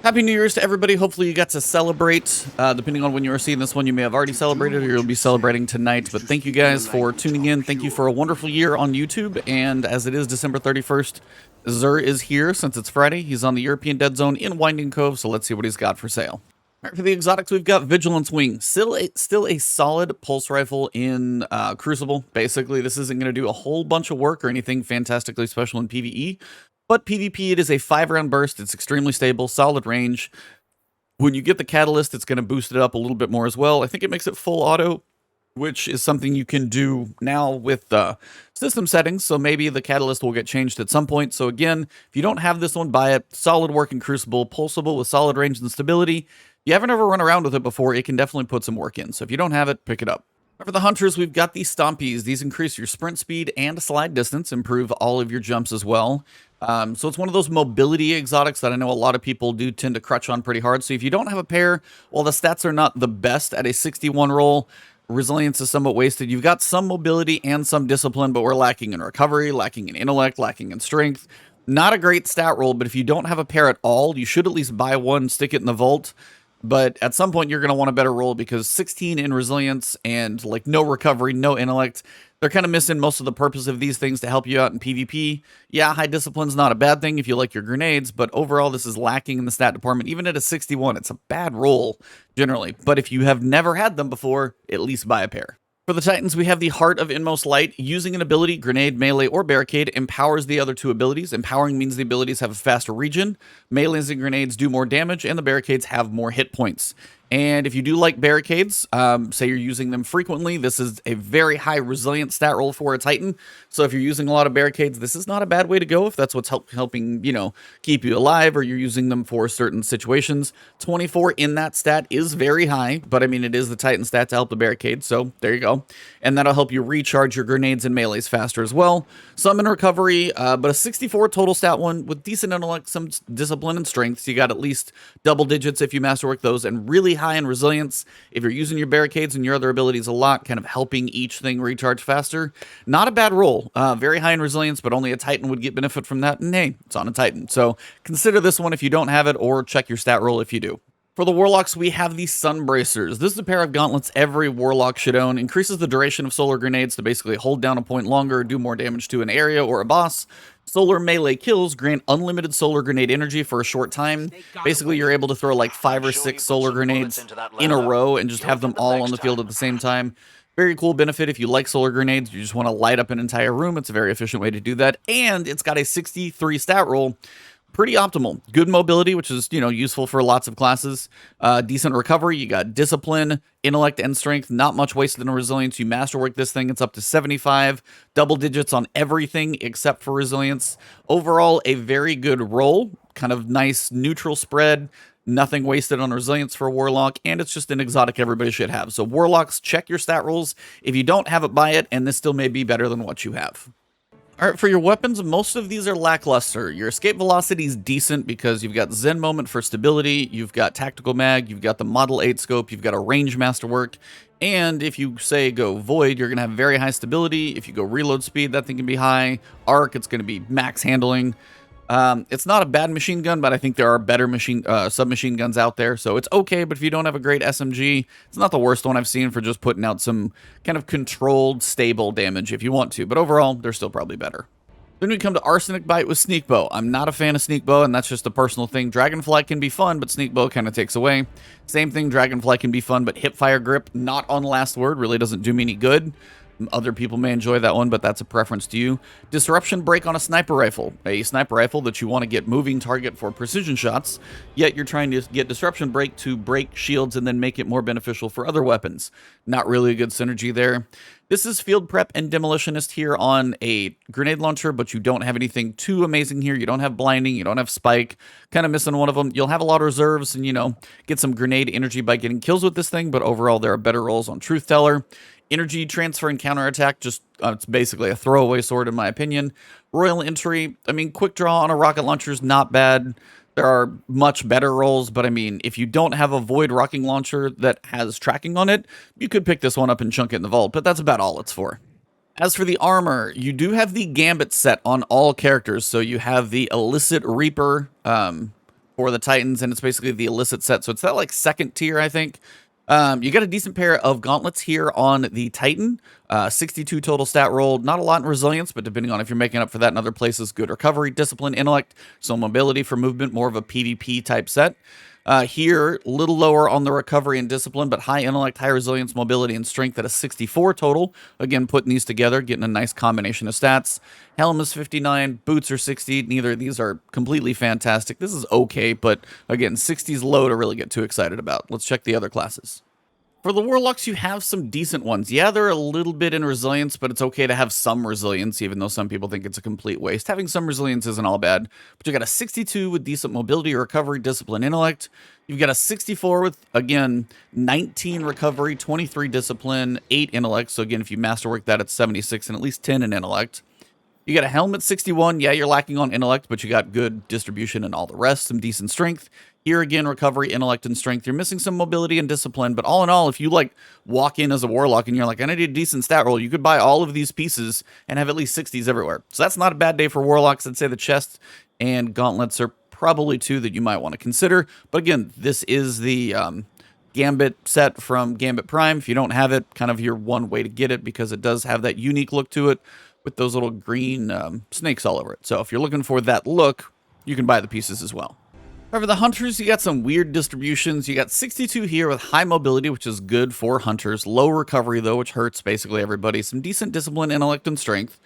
Happy New Year's to everybody. Hopefully you got to celebrate. Depending on when you are seeing this one, you may have already celebrated or you'll be celebrating tonight. But thank you guys for tuning in. Thank you for a wonderful year on YouTube. And as it is December 31st, Zur is here since it's Friday. He's on the European Dead Zone in Winding Cove, so let's see what he's got for sale. All right, for the exotics, we've got Vigilance Wing. Still a solid pulse rifle in Crucible. Basically, this isn't going to do a whole bunch of work or anything fantastically special in PvE. But PvP, it is a 5-round burst. It's extremely stable, solid range. When you get the catalyst, it's going to boost it up a little bit more as well. I think it makes it full auto, which is something you can do now with system settings. So maybe the catalyst will get changed at some point. So again, if you don't have this one, buy it. Solid working Crucible, pulsable with solid range and stability. If you haven't ever run around with it before, it can definitely put some work in. So if you don't have it, pick it up. For the hunters, we've got these Stompies. These increase your sprint speed and slide distance, improve all of your jumps as well. So it's one of those mobility exotics that I know a lot of people do tend to crutch on pretty hard. So if you don't have a pair, while the stats are not the best at a 61 roll, resilience is somewhat wasted. You've got some mobility and some discipline, but we're lacking in recovery, lacking in intellect, lacking in strength. Not a great stat roll, but if you don't have a pair at all, you should at least buy one, stick it in the vault. But at some point, you're going to want a better roll because 16 in resilience and like no recovery, no intellect, they're kind of missing most of the purpose of these things to help you out in PvP. Yeah, high discipline's not a bad thing if you like your grenades, but overall, this is lacking in the stat department. Even at a 61, it's a bad roll generally. But if you have never had them before, at least buy a pair. For the Titans, we have the Heart of Inmost Light. Using an ability, grenade, melee, or barricade, empowers the other two abilities. Empowering means the abilities have a faster regen. Melees and grenades do more damage, and the barricades have more hit points. And if you do like barricades, say you're using them frequently, this is a very high resilient stat roll for a Titan. So if you're using a lot of barricades, this is not a bad way to go if that's what's helping, you know, keep you alive or you're using them for certain situations. 24 in that stat is very high, but I mean, it is the Titan stat to help the barricade. So there you go. And that'll help you recharge your grenades and melees faster as well. Some in recovery, but a 64 total stat one with decent intellect, some discipline and strength. So you got at least double digits if you masterwork those, and really high in resilience if you're using your barricades and your other abilities a lot, kind of helping each thing recharge faster. Not a bad roll. Very high in resilience, but only a Titan would get benefit from that. And hey, it's on a Titan. So consider this one if you don't have it, or check your stat roll if you do. For the Warlocks, we have the Sunbracers. This is a pair of gauntlets every Warlock should own. Increases the duration of solar grenades to basically hold down a point longer, do more damage to an area or a boss. Solar melee kills grant unlimited solar grenade energy for a short time. Basically, you're able to throw like 5 or 6 solar grenades in a row and just have them all on the field at the same time. Very cool benefit if you like solar grenades. You just want to light up an entire room. It's a very efficient way to do that. And it's got a 63 stat roll. Pretty optimal. Good mobility, which is, you know, useful for lots of classes. Decent recovery. You got discipline, intellect, and strength. Not much wasted in resilience. You masterwork this thing, it's up to 75. Double digits on everything except for resilience. Overall, a very good roll. Kind of nice neutral spread. Nothing wasted on resilience for a Warlock, and it's just an exotic everybody should have. So Warlocks, check your stat rolls. If you don't have it, buy it, and this still may be better than what you have. All right, for your weapons, most of these are lackluster. Your escape velocity is decent because you've got Zen Moment for stability, you've got Tactical Mag, you've got the Model 8 scope, you've got a range masterwork, and if you say go Void, you're going to have very high stability. If you go reload speed, that thing can be high. Arc, it's going to be max handling. It's not a bad machine gun, but I think there are better submachine guns out there, so it's okay. But if you don't have a great SMG, it's not the worst one I've seen for just putting out some kind of controlled, stable damage if you want to. But overall, they're still probably better. Then we come to Arsenic Bite with Sneak Bow. I'm not a fan of Sneak Bow, and that's just a personal thing. Dragonfly can be fun, but Sneak Bow kind of takes away. Same thing, Dragonfly can be fun, but Hipfire Grip, not on last word, really doesn't do me any good. Other people may enjoy that one, but that's a preference to you. Disruption Break on a sniper rifle. A sniper rifle that you want to get moving target for precision shots, yet you're trying to get Disruption Break to break shields and then make it more beneficial for other weapons. Not really a good synergy there. This is Field Prep and Demolitionist here on a grenade launcher, but you don't have anything too amazing here. You don't have Blinding, you don't have Spike. Kind of missing one of them. You'll have a lot of reserves and, you know, get some grenade energy by getting kills with this thing, but overall there are better rolls on Truth Teller. Energy Transfer and Counterattack, just it's basically a throwaway sword in my opinion. Royal Entry, I mean, Quick Draw on a rocket launcher is not bad. There are much better rolls, but I mean, if you don't have a Void Rocking Launcher that has tracking on it, you could pick this one up and chunk it in the vault, but that's about all it's for. As for the armor, you do have the Gambit set on all characters, so you have the Illicit Reaper for the Titans, and it's basically the illicit set. So it's that like second tier, I think. You got a decent pair of gauntlets here on the Titan. 62 total stat roll. Not a lot in resilience, but depending on if you're making up for that in other places, good recovery, discipline, intellect, so mobility for movement, more of a PvP type set. Here, a little lower on the recovery and discipline, but high intellect, high resilience, mobility, and strength at a 64 total. Again, putting these together, getting a nice combination of stats. Helm is 59, boots are 60. Neither of these are completely fantastic. This is okay, but again, 60 is low to really get too excited about. Let's check the other classes. For the Warlocks, you have some decent ones. Yeah, they're a little bit in resilience, but it's okay to have some resilience, even though some people think it's a complete waste. Having some resilience isn't all bad. But you got a 62 with decent mobility, recovery, discipline, intellect. You've got a 64 with, again, 19 recovery, 23 discipline, 8 intellect. So again, if you masterwork that, it's 76 and at least 10 in intellect. You got a helmet 61. Yeah, you're lacking on intellect, but you got good distribution and all the rest, some decent strength. Here again, recovery, intellect, and strength. You're missing some mobility and discipline, but all in all, if you like walk in as a warlock and you're like, I need a decent stat roll, you could buy all of these pieces and have at least 60s everywhere. So that's not a bad day for warlocks. I'd say the chest and gauntlets are probably two that you might want to consider. But again, this is the Gambit set from Gambit Prime. If you don't have it, kind of your one way to get it because it does have that unique look to it with those little green snakes all over it. So if you're looking for that look, you can buy the pieces as well. However, the hunters, you got some weird distributions. You got 62 here with high mobility, which is good for hunters. Low recovery, though, which hurts basically everybody. Some decent discipline, intellect, and strength.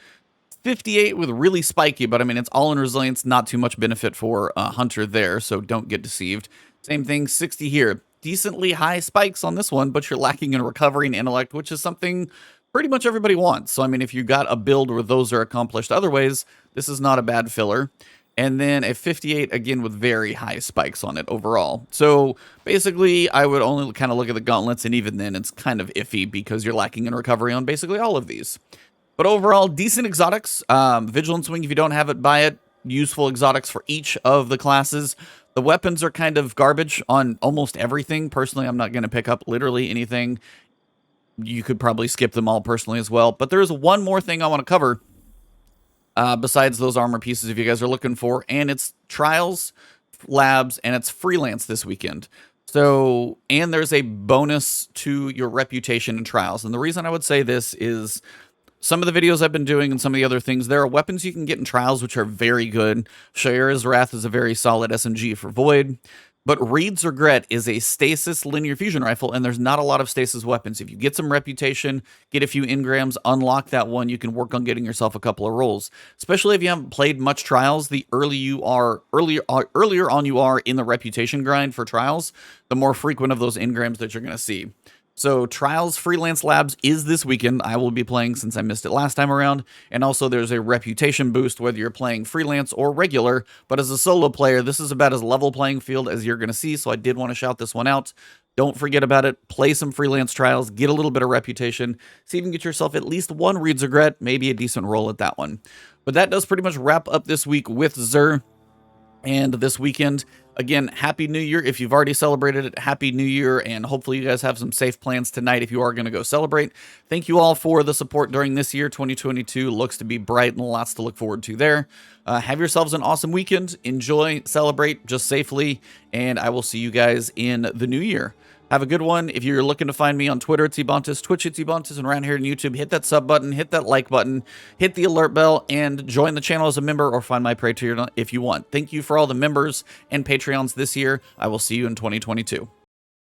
58 with really spiky, but I mean, it's all in resilience. Not too much benefit for a hunter there, so don't get deceived. Same thing, 60 here. Decently high spikes on this one, but you're lacking in recovery and intellect, which is something pretty much everybody wants. So, I mean, if you got a build where those are accomplished other ways, this is not a bad filler. And then a 58, again, with very high spikes on it overall. So basically, I would only kind of look at the gauntlets, and even then, it's kind of iffy because you're lacking in recovery on basically all of these. But overall, decent exotics. Vigilance Wing, if you don't have it, buy it. Useful exotics for each of the classes. The weapons are kind of garbage on almost everything. Personally, I'm not going to pick up literally anything. You could probably skip them all personally as well. But there's one more thing I want to cover. Besides those armor pieces, if you guys are looking for, and it's Trials, Labs, and it's Freelance this weekend. So, and there's a bonus to your reputation in Trials. And the reason I would say this is some of the videos I've been doing and some of the other things, there are weapons you can get in Trials which are very good. Shayera's Wrath is a very solid SMG for Void. But Reed's Regret is a Stasis linear fusion rifle, and there's not a lot of Stasis weapons. If you get some reputation, get a few Engrams, unlock that one, you can work on getting yourself a couple of rolls. Especially if you haven't played much Trials, the earlier on you are in the reputation grind for Trials, the more frequent of those Engrams that you're going to see. So Trials Freelance Labs is this weekend. I will be playing since I missed it last time around. And also there's a reputation boost whether you're playing freelance or regular. But as a solo player, this is about as level playing field as you're going to see. So I did want to shout this one out. Don't forget about it. Play some freelance Trials. Get a little bit of reputation. See if you can get yourself at least one Reed's Regret. Maybe a decent roll at that one. But that does pretty much wrap up this week with Xur. And this weekend, again, Happy New Year. If you've already celebrated it, Happy New Year. And hopefully you guys have some safe plans tonight if you are going to go celebrate. Thank you all for the support during this year. 2022 looks to be bright and lots to look forward to there. Have yourselves an awesome weekend. Enjoy, celebrate just safely. And I will see you guys in the new year. Have a good one. If you're looking to find me on Twitter, it's Ebontis, Twitch, it's Ebontis, and around here on YouTube, hit that sub button, hit that like button, hit the alert bell, and join the channel as a member or find my Patreon if you want. Thank you for all the members and Patreons this year. I will see you in 2022.